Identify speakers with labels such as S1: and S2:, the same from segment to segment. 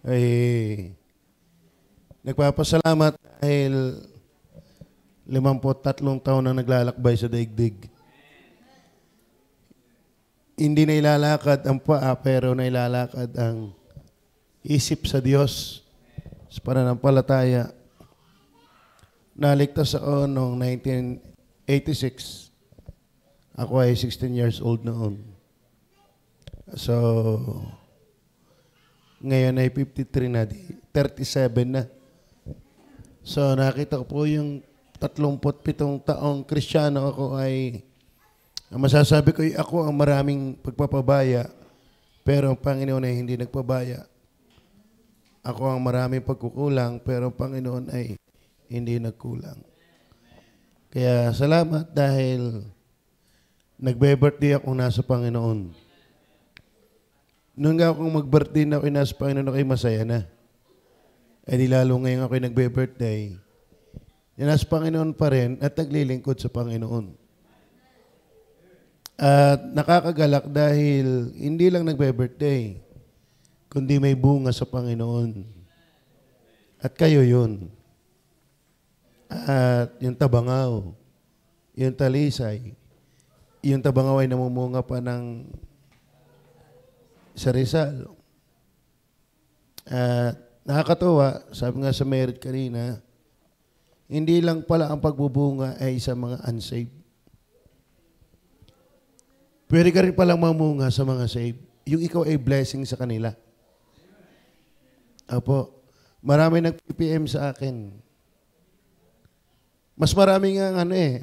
S1: Ay, nagpapasalamat dahil 53 taon na naglalakbay sa daigdig. Hindi na ilalakad ang paa, pero na ilalakad ang isip sa Diyos sa pananampalataya. Naligtas ako noong 1986. Ako ay 16 years old noon. So, ngayon ay 53 na, 37 na. So, nakita ko po yung 37 taong Kristiyano ako ay, ang masasabi ko ay ako ang maraming pagpapabaya, pero ang Panginoon ay hindi nagpabaya. Ako ang maraming pagkukulang, pero ang Panginoon ay hindi nagkulang. Kaya salamat dahil nagbe-birthday ako nasa Panginoon. Nung akong mag-birthday na ako nasa Panginoon, ako'y masaya na. Eh di lalo ngayon ako'y nagbe-birthday. Nasa Panginoon pa rin at naglilingkod sa Panginoon. At nakakagalak dahil hindi lang nagbe-birthday, kundi may bunga sa Panginoon. At kayo yun. At yung tabangaw, yung talisay, yung tabangaw ay namumunga pa ng sa Rizal. At nakakatuwa, sabi nga sa merit kanina, hindi lang pala ang pagbubunga ay sa mga unsaved. Pwede ka rin palang mamunga sa mga saved. Yung ikaw ay blessing sa kanila. Apo, marami nag-PM sa akin. Mas marami nga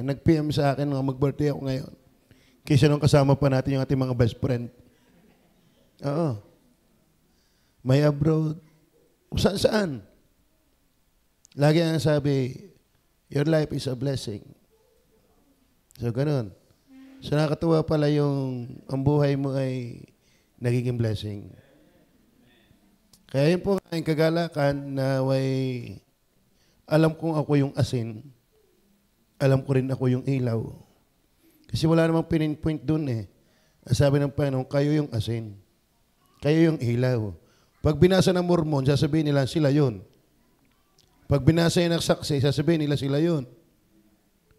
S1: nag-PM sa akin nung mag-birthday ako ngayon. Kaysa nung kasama pa natin yung ating mga best friend. Oo. May abroad. Saan? Lagi ang sabi, your life is a blessing. So, ganun. So, nakakatuwa pala yung ang buhay mo ay nagiging blessing. Kaya yun po ang kagalakan na alam kong ako yung asin, alam ko rin ako yung ilaw. Kasi wala namang pinpoint dun eh. Sabi ng Panginoon, kayo yung asin, kayo yung ilaw. Pag binasa ng Mormon, sasabihin nila sila yun. Pag binasa yung nagsaksi, sasabihin nila sila yun.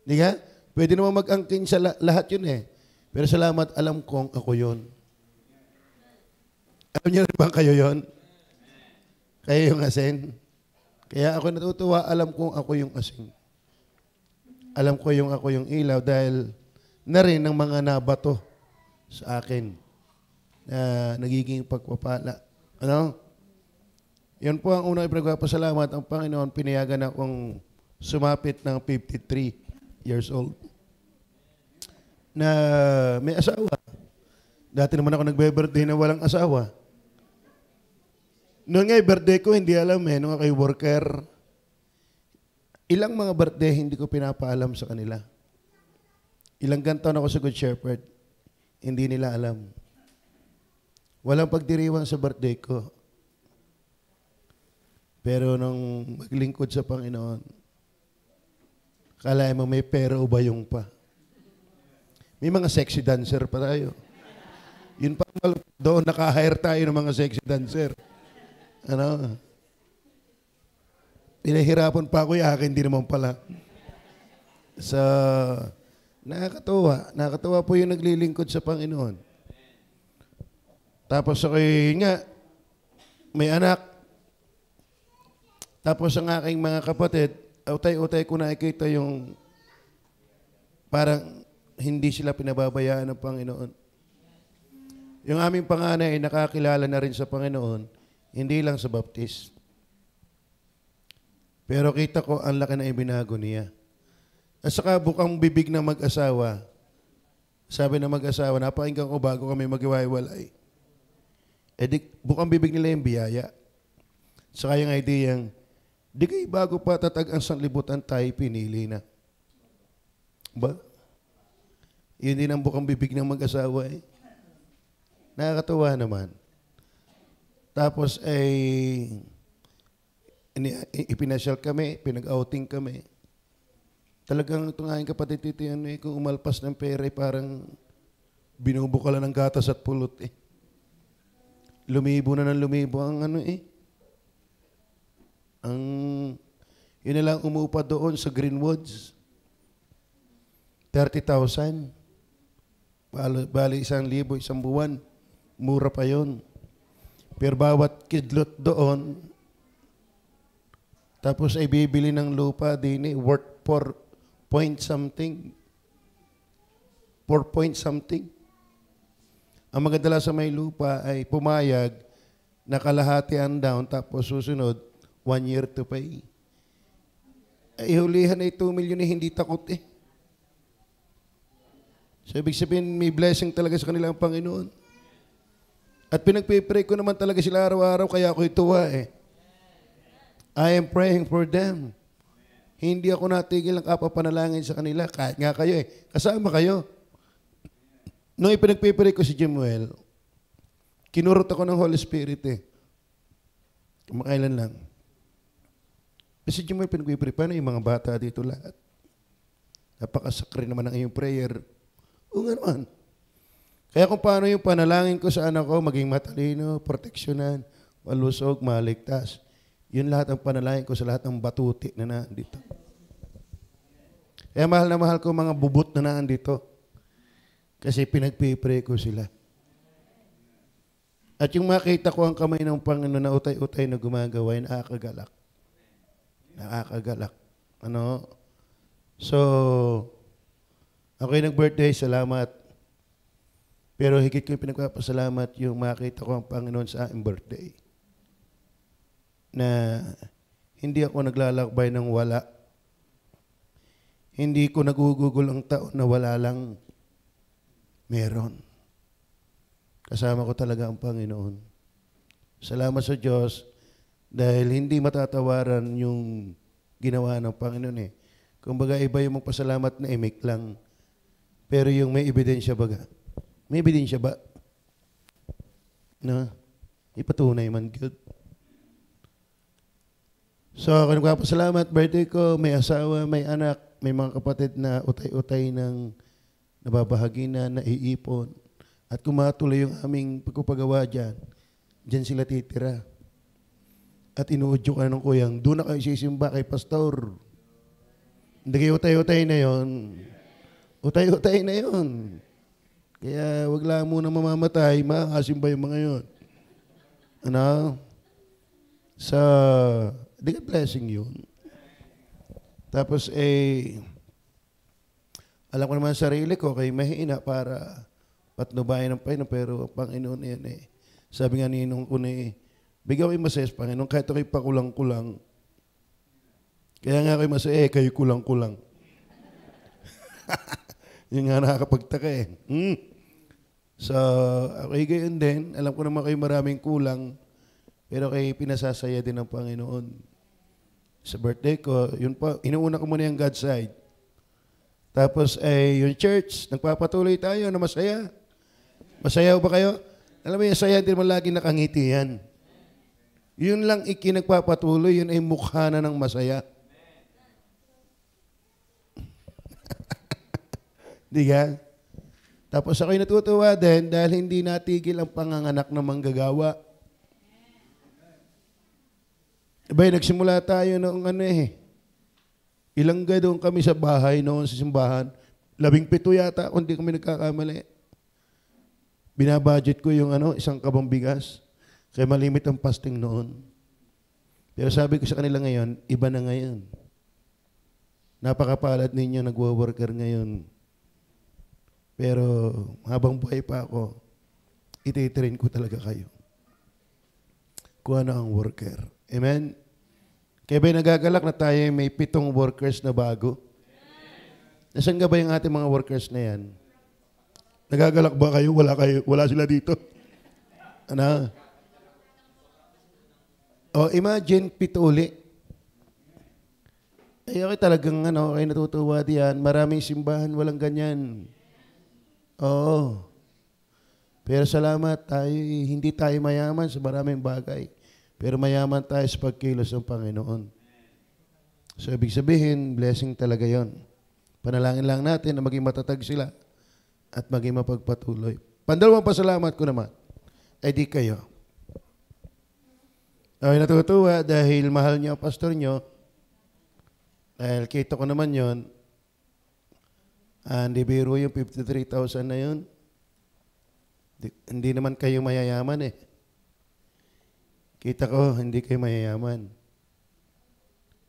S1: Di ka? Pwede naman mag-angkin sa lahat yun eh. Pero salamat, alam kong ako yun. Alam niyo rin ba kayo yun? Kayo yung asin. Kaya ako natutuwa, alam kong ako yung asin. Alam ko yung ako yung ilaw dahil na rin ng mga nabato sa akin na nagiging pagpapala. Ano? Yan po ang unang ipinagpapasalamat. Ang Panginoon, pinayagan akong sumapit ng 53 years old na may asawa. Dati naman ako nagbe-birthday na walang asawa. Noon nga birthday ko, hindi alam nung ako'y worker. Ilang mga birthday hindi ko pinapaalam sa kanila. Ilang gantaon ako sa Good Shepherd, hindi nila alam. Walang pagdiriwang sa birthday ko. Pero nung maglingkod sa Panginoon, kala mo may pero o bayong pa. May mga sexy dancer pa tayo. Yun pa, doon naka-hire tayo ng mga sexy dancer. Ano? Pinahirapan pa ako yung akin, hindi naman pala. So, nakakatuwa. Nakakatuwa po yung naglilingkod sa Panginoon. Tapos ako'y nga, may anak. Tapos ang aking mga kapatid, utay-utay ko nakikita yung parang hindi sila pinababayaan ng Panginoon. Yung aming panganay ay nakakilala na rin sa Panginoon, hindi lang sa baptist. Pero kita ko ang laki na ibinago niya. At saka bukang bibig ng mag-asawa, sabi ng mag-asawa, napakinggan ko bago kami maghiwa-hiwalay. Bukang bibig nila yung biyaya. Saka yung idea, di kayo bago pa tatag ang sanlibutan tayo pinili na. Ba? Yun din ang bukang bibig ng mag-asawa eh. Nakakatuwa naman. Tapos ipinasyal kami, pinag-outing kami. Talagang itong aking kapatid kung umalpas ng pera, parang binubukalan ng gatas at pulot eh. Lumibo na ng lumibo ang ano eh. Ang, yun na lang umupa doon sa Greenwoods. 30,000. Bali 1,000, isang buwan. Mura pa yon. Pero bawat kidlot doon, tapos ay bibili ng lupa din eh, worth 4 point something. 4 point something. Ang magdala sa may lupa ay pumayag na kalahati ang down, tapos susunod, 1 year to pay. Ay hulihan ay 2 million eh, hindi takot eh. So, ibig sabihin, may blessing talaga sa kanilang Panginoon. At pinagpipray ko naman talaga sila araw-araw, kaya ako'y tuwa eh. I am praying for them. Hindi ako natigil ng kapapanalangin sa kanila. Kahit nga kayo eh. Kasama kayo. Nung ipinagpipray ko si Jemuel, kinurot ako ng Holy Spirit eh. Kumakailan lang. Si Jemuel pinagpipray, paano yung mga bata dito lahat? Napakasakri naman ang iyong prayer. O nga naman. Kaya kung paano yung panalangin ko sa anak ko, maging matalino, proteksyonan, malusog, maligtas. Yun lahat ang panalangin ko sa lahat ng batuti na nandito. Kaya mahal na mahal ko mga bubut na nandito. Kasi pinagpipray ko sila. At yung makita ko ang kamay ng Panginoon na utay-utay na gumagawa, ay nakakagalak. Nakakagalak. Ano? So, ako'y nag-birthday, salamat. Pero higit ko yung pinagpapasalamat yung makita ko ang Panginoon sa aking birthday. Na hindi ako naglalakbay ng wala. Hindi ko nagugugol ang taon na wala lang meron. Kasama ko talaga ang Panginoon. Salamat sa Diyos dahil hindi matatawaran yung ginawa ng Panginoon eh. Kumbaga iba yung magpasalamat na imik lang. Pero yung may ebidensya baga. May ebidensya ba? No? Ipatunay man good. So, ako nagpapasalamat, birthday ko, may asawa, may anak, may mga kapatid na utay-utay ng nababahagi na naiipon. At kung matuloy yung aming pagpapagawa dyan sila titira. At inuudyo ka ng kuyang, doon na kayo sisimba kay pastor. Hindi kayo utay-utay na yon. Utay-utay na yon. Kaya wag lang muna mamamatay, makasimba yung mga yon. Ano? Sa di ka blessing yun. Tapos alam ko naman sarili ko, kay mahina para patnubayan ng Panginoon, pero Panginoon yan eh. Sabi nga ninong ko na bigyan ko yung masayas, Panginoon, kahit ako'y pakulang-kulang. Kaya nga ako'y masaya, kayo kulang-kulang. Yung nga nakakapagtaka eh. So, ako'y gayon din. Alam ko naman kayo maraming kulang, pero kayo pinasasaya din ng Panginoon. Sa birthday ko, yun pa, inuuna ko muna yung God side. Tapos, yung church, nagpapatuloy tayo na masaya. Masaya ba kayo? Alam mo yung saya, hindi mo lagi nakangiti yan. Yun lang ikinagpapatuloy, yun ay mukha na ng masaya. Di ka? Tapos ako'y natutuwa din dahil hindi natigil ang panganganak ng manggagawa. Abay, nagsimula tayo noong ilang doon kami sa bahay noon sa simbahan. 17 yata, kung di kami nagkakamali. Binabudget ko yung isang kabang bigas. Kaya malimit ang fasting noon. Pero sabi ko sa kanila ngayon, iba na ngayon. Napakapalad ninyo, nagwo-worker ngayon. Pero habang buhay pa ako, ititrain ko talaga kayo. Kung ano ang worker. Amen? Kaya ba'y nagagalak na tayo may 7 workers na bago? Nasaan ba yung ating mga workers na yan? Nagagalak ba kayo? Wala sila dito. Ano? O imagine, 7 uli. Ay, okay talagang kayo natutuwa diyan. Maraming simbahan, walang ganyan. Oo. Pero salamat, hindi tayo mayaman sa maraming bagay. Pero mayaman tayo sa pagkilos ng Panginoon. So, ibig sabihin, blessing talaga yon. Panalangin lang natin na maging matatag sila at maging mapagpatuloy. Pandalawang pasalamat ko naman ay di kayo. Ako'y natutuwa dahil mahal niyo ang pastor niyo. Dahil kita ko naman yon. Hindi biro yung 53,000 na yun. Hindi naman kayo mayayaman eh. Kita ko, hindi kayo mayayaman.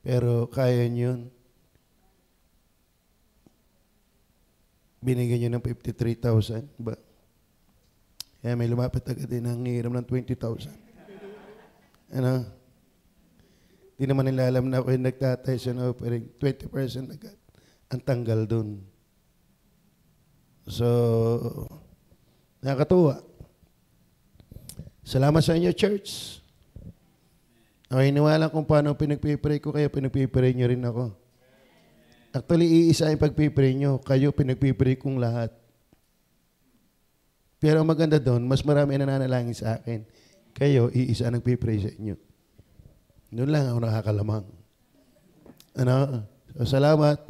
S1: Pero kaya niyo yun. Binigyan niyo ng 53,000. Ba? Kaya may lumapit agad din ang hiram ng 20,000. Ano? Di naman nila alam na ako yung nagtatay sa offering. 20% agad. Ang tanggal dun. So, nakakatuwa. Salamat sa inyo, church. Okay, niwala kung paano pinagpipray ko kayo, pinagpipray nyo rin ako. Actually, iisa yung pagpipray nyo. Kayo, pinagpipray kong lahat. Pero ang maganda doon, mas marami na nanalangin sa akin. Kayo, iisa ang nagpipray sa inyo. Doon lang ako nakakalamang. Ano? So, salamat.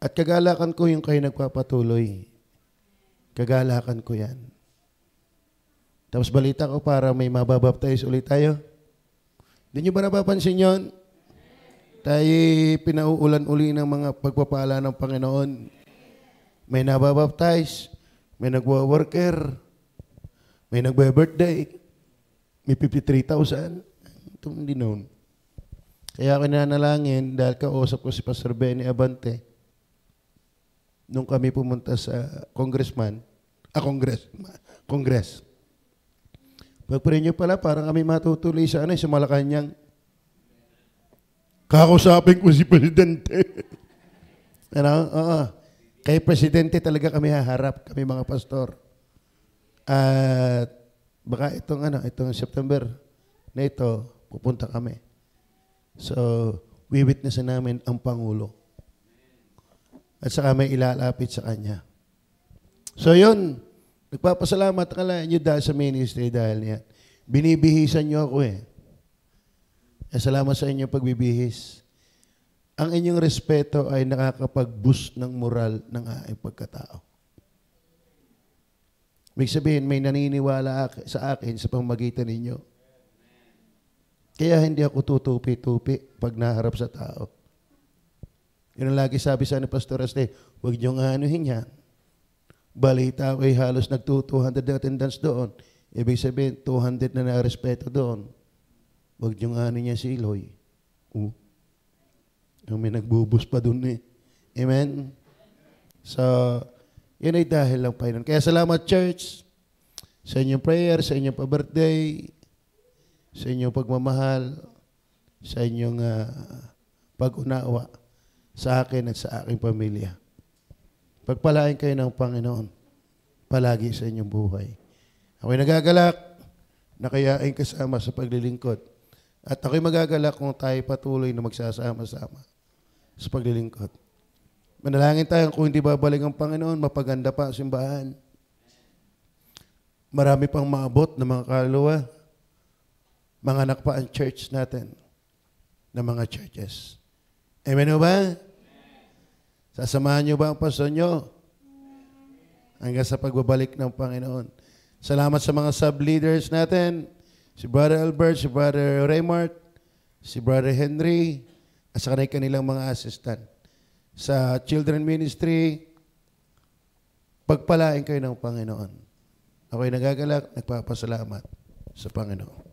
S1: At kagalakan ko yung kayo nagpapatuloy. Kagalakan ko yan. Tapos balita ko para may mababaptize ulit tayo. Hindi nyo ba napapansin yun? Tayo pinauulan uli ng mga pagpapala ng Panginoon. May nababaptize, may nagwa-worker, may nagba-birthday, may 53,000. Ito hindi noon. Kaya ako nanalangin dahil kausap ko si Pastor Benny Abante nung kami pumunta sa Congress. Pagpray nyo pala, parang kami matutuloy sa sa Malacanang. Kakusapin ko si Presidente. Kay Presidente talaga kami haharap, kami mga pastor. At baka itong September na ito, pupunta kami. So, witnessan namin ang Pangulo. At saka may ilalapit sa Kanya. So, yun. Nagpapasalamat ka lang nyo dahil sa ministry dahil yan. Binibihisan nyo ako eh. Salamat sa inyong pagbibihis. Ang inyong respeto ay nakakapag-boost ng moral ng aking pagkatao. Ibig sabihin, may naniniwala sa akin sa pamamagitan ninyo. Kaya hindi ako tutupi-tupi pag naharap sa tao. Yun ang lagi sabi sa ni Pastor Aste, huwag niyong anuhin yan. Balita ko ay halos nag-200 na attendance doon. Ibig sabihin, 200 na na-respeto doon. Huwag niyong ano niya si Eloy. May nagbubus pa doon eh. Amen? So, yun ay dahil lang pa yun. Kaya salamat, church, sa inyong prayer, sa inyong pa-birthday, sa inyong pagmamahal, sa inyong pag-unawa sa akin at sa aking pamilya. Pagpalain kayo ng Panginoon palagi sa inyong buhay. Ako'y nagagalak na kayain kasama sa paglilingkod. At ako'y magagalak kung tayo patuloy na magsasama-sama sa paglilingkod. Manalangin tayo kung hindi babalik ang Panginoon, mapaganda pa ang simbahan. Marami pang maabot na mga kaluluwa. Mga anak pa ang church natin na mga churches. Amen o ba? Sasamahan niyo ba ang pastor niyo? Hanggang sa pagbabalik ng Panginoon. Salamat sa mga sub-leaders natin. Si Brother Albert, si Brother Raymart, si Brother Henry, at sa kanilang mga assistant. Sa children ministry, pagpalain kayo ng Panginoon. Ako'y nagagalak, nagpapasalamat sa Panginoon.